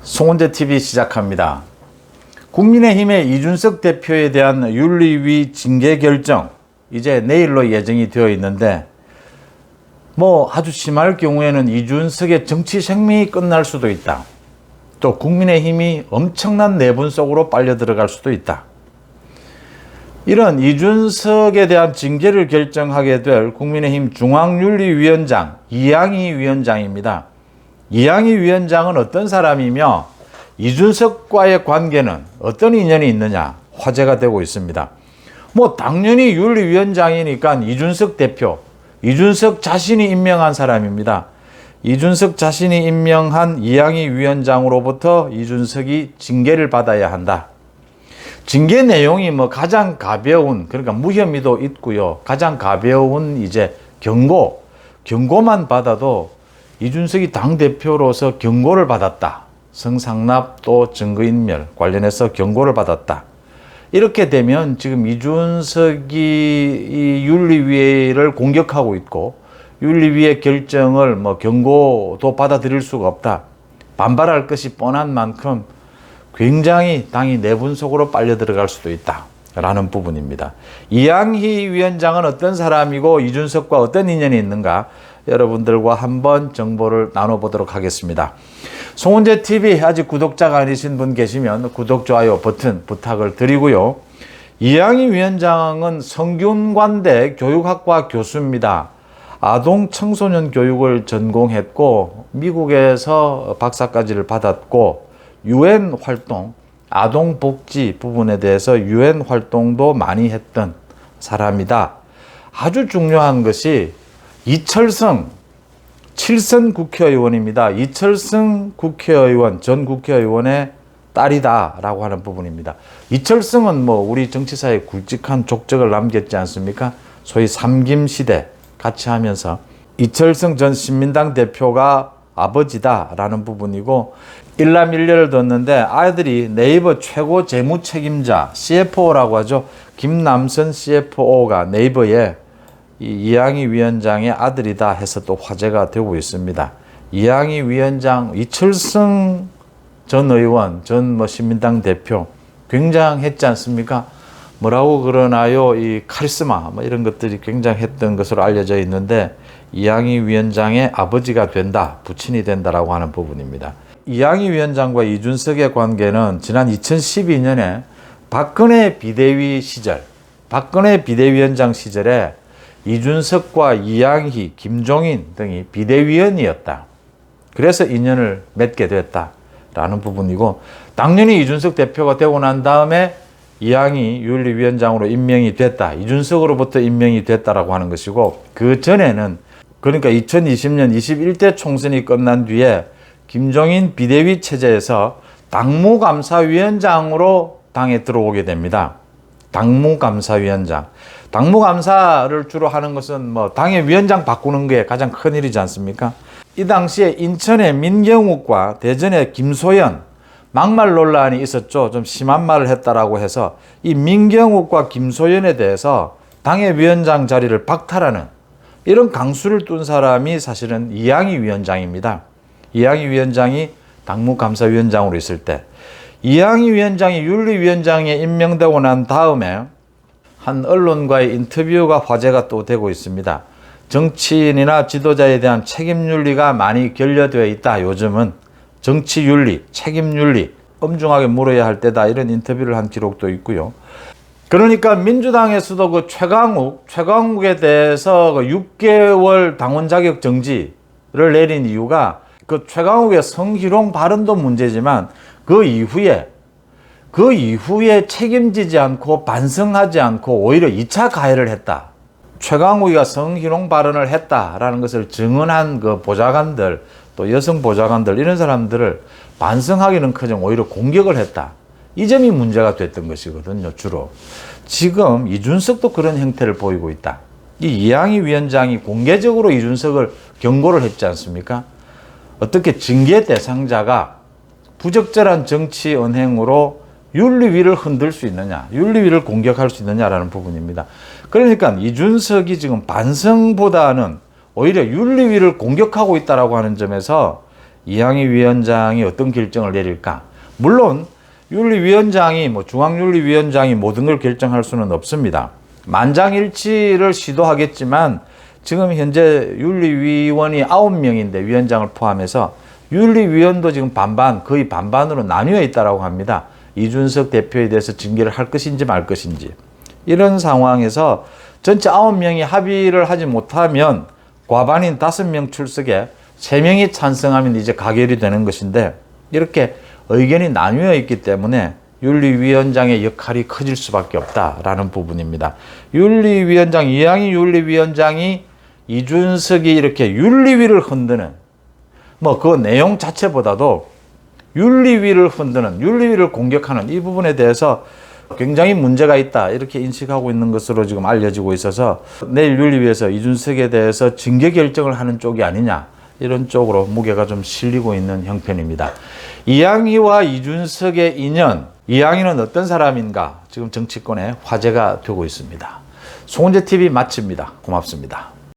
송원재 TV 시작합니다. 국민의힘의 이준석 대표에 대한 윤리위 징계 결정 이제 내일로 예정이 되어 있는데 아주 심할 경우에는 이준석의 정치 생명이 끝날 수도 있다. 또 국민의힘이 엄청난 내분 속으로 빨려 들어갈 수도 있다. 이런 이준석에 대한 징계를 결정하게 될 국민의힘 중앙윤리위원장 이양희 위원장입니다. 이양희 위원장은 어떤 사람이며 이준석과의 관계는 어떤 인연이 있느냐 화제가 되고 있습니다. 당연히 윤리위원장이니까 이준석 대표, 이준석 자신이 임명한 사람입니다. 이준석 자신이 임명한 이양희 위원장으로부터 이준석이 징계를 받아야 한다. 징계 내용이 가장 가벼운, 그러니까 무혐의도 있고요. 가장 가벼운 경고만 받아도 이준석이 당대표로서 경고를 받았다. 성상납 또 증거인멸 관련해서 경고를 받았다. 이렇게 되면 지금 이준석이 이 윤리위를 공격하고 있고 윤리위의 결정을 경고도 받아들일 수가 없다. 반발할 것이 뻔한 만큼 굉장히 당이 내분 속으로 빨려 들어갈 수도 있다. 라는 부분입니다. 이양희 위원장은 어떤 사람이고 이준석과 어떤 인연이 있는가 여러분들과 한번 정보를 나눠보도록 하겠습니다. 송원재 TV 아직 구독자가 아니신 분 계시면 구독, 좋아요 버튼 부탁을 드리고요. 이양희 위원장은 성균관대 교육학과 교수입니다. 아동 청소년 교육을 전공했고 미국에서 박사까지를 받았고 UN 활동, 아동 복지 부분에 대해서 UN 활동도 많이 했던 사람이다. 아주 중요한 것이 이철성 7선 국회의원입니다. 이철성 국회의원, 전 국회의원의 딸이다라고 하는 부분입니다. 이철성은 우리 정치사에 굵직한 족적을 남겼지 않습니까? 소위 삼김시대 같이 하면서 이철성 전 신민당 대표가 아버지다라는 부분이고 일남일녀를 뒀는데 아들이 네이버 최고 재무 책임자 CFO라고 하죠. 김남선 CFO가 네이버에 이양희 위원장의 아들이다 해서 또 화제가 되고 있습니다. 이양희 위원장, 이철성 전 의원, 전 신민당 대표 굉장했지 않습니까? 뭐라고 그러나요? 이 카리스마 이런 것들이 굉장했던 것으로 알려져 있는데 이양희 위원장의 아버지가 된다, 부친이 된다라고 하는 부분입니다. 이양희 위원장과 이준석의 관계는 지난 2012년에 박근혜 비대위 시절, 박근혜 비대위원장 시절에 이준석과 이양희, 김종인 등이 비대위원이었다. 그래서 인연을 맺게 됐다라는 부분이고 당연히 이준석 대표가 되고 난 다음에 이양희 윤리위원장으로 임명이 됐다. 이준석으로부터 임명이 됐다라고 하는 것이고 그 전에는 그러니까 2020년 21대 총선이 끝난 뒤에 김종인 비대위 체제에서 당무감사위원장으로 당에 들어오게 됩니다. 당무감사위원장. 당무감사를 주로 하는 것은 당의 위원장 바꾸는 게 가장 큰 일이지 않습니까? 이 당시에 인천의 민경욱과 대전의 김소연 막말 논란이 있었죠. 좀 심한 말을 했다라고 해서 이 민경욱과 김소연에 대해서 당의 위원장 자리를 박탈하는 이런 강수를 둔 사람이 사실은 이양희 위원장입니다. 이양희 위원장이 당무감사위원장으로 있을 때 이양희 위원장이 윤리위원장에 임명되고 난 다음에 한 언론과의 인터뷰가 화제가 또 되고 있습니다. 정치인이나 지도자에 대한 책임윤리가 많이 결여되어 있다. 요즘은 정치윤리, 책임윤리 엄중하게 물어야 할 때다. 이런 인터뷰를 한 기록도 있고요. 그러니까 민주당에서도 그 최강욱에 대해서 6개월 당원 자격 정지를 내린 이유가 그 최강욱의 성희롱 발언도 문제지만 그 이후에 책임지지 않고 반성하지 않고 오히려 2차 가해를 했다. 최강욱이가 성희롱 발언을 했다라는 것을 증언한 그 보좌관들, 또 여성 보좌관들 이런 사람들을 반성하기는커녕 오히려 공격을 했다. 이 점이 문제가 됐던 것이거든요. 주로. 지금 이준석도 그런 형태를 보이고 있다. 이 이양희 위원장이 공개적으로 이준석을 경고를 했지 않습니까? 어떻게 징계 대상자가 부적절한 정치 언행으로 윤리위를 흔들 수 있느냐, 윤리위를 공격할 수 있느냐라는 부분입니다. 그러니까 이준석이 지금 반성보다는 오히려 윤리위를 공격하고 있다라고 하는 점에서 이항희 위원장이 어떤 결정을 내릴까? 물론 윤리위원장이 중앙윤리위원장이 모든 걸 결정할 수는 없습니다. 만장일치를 시도하겠지만 지금 현재 윤리위원이 9명인데 위원장을 포함해서 윤리위원도 지금 거의 반반으로 나뉘어 있다고 합니다. 이준석 대표에 대해서 징계를 할 것인지 말 것인지. 이런 상황에서 전체 9명이 합의를 하지 못하면 과반인 5명 출석에 3명이 찬성하면 이제 가결이 되는 것인데 이렇게 의견이 나뉘어 있기 때문에 윤리위원장의 역할이 커질 수밖에 없다라는 부분입니다. 이항희 윤리위원장이 이준석이 이렇게 윤리위를 흔드는 그 내용 자체보다도 윤리위를 흔드는, 윤리위를 공격하는 이 부분에 대해서 굉장히 문제가 있다 이렇게 인식하고 있는 것으로 지금 알려지고 있어서 내일 윤리위에서 이준석에 대해서 징계 결정을 하는 쪽이 아니냐 이런 쪽으로 무게가 좀 실리고 있는 형편입니다. 이항희와 이준석의 인연, 이항희는 어떤 사람인가 지금 정치권에 화제가 되고 있습니다. 송은재 TV 마칩니다. 고맙습니다.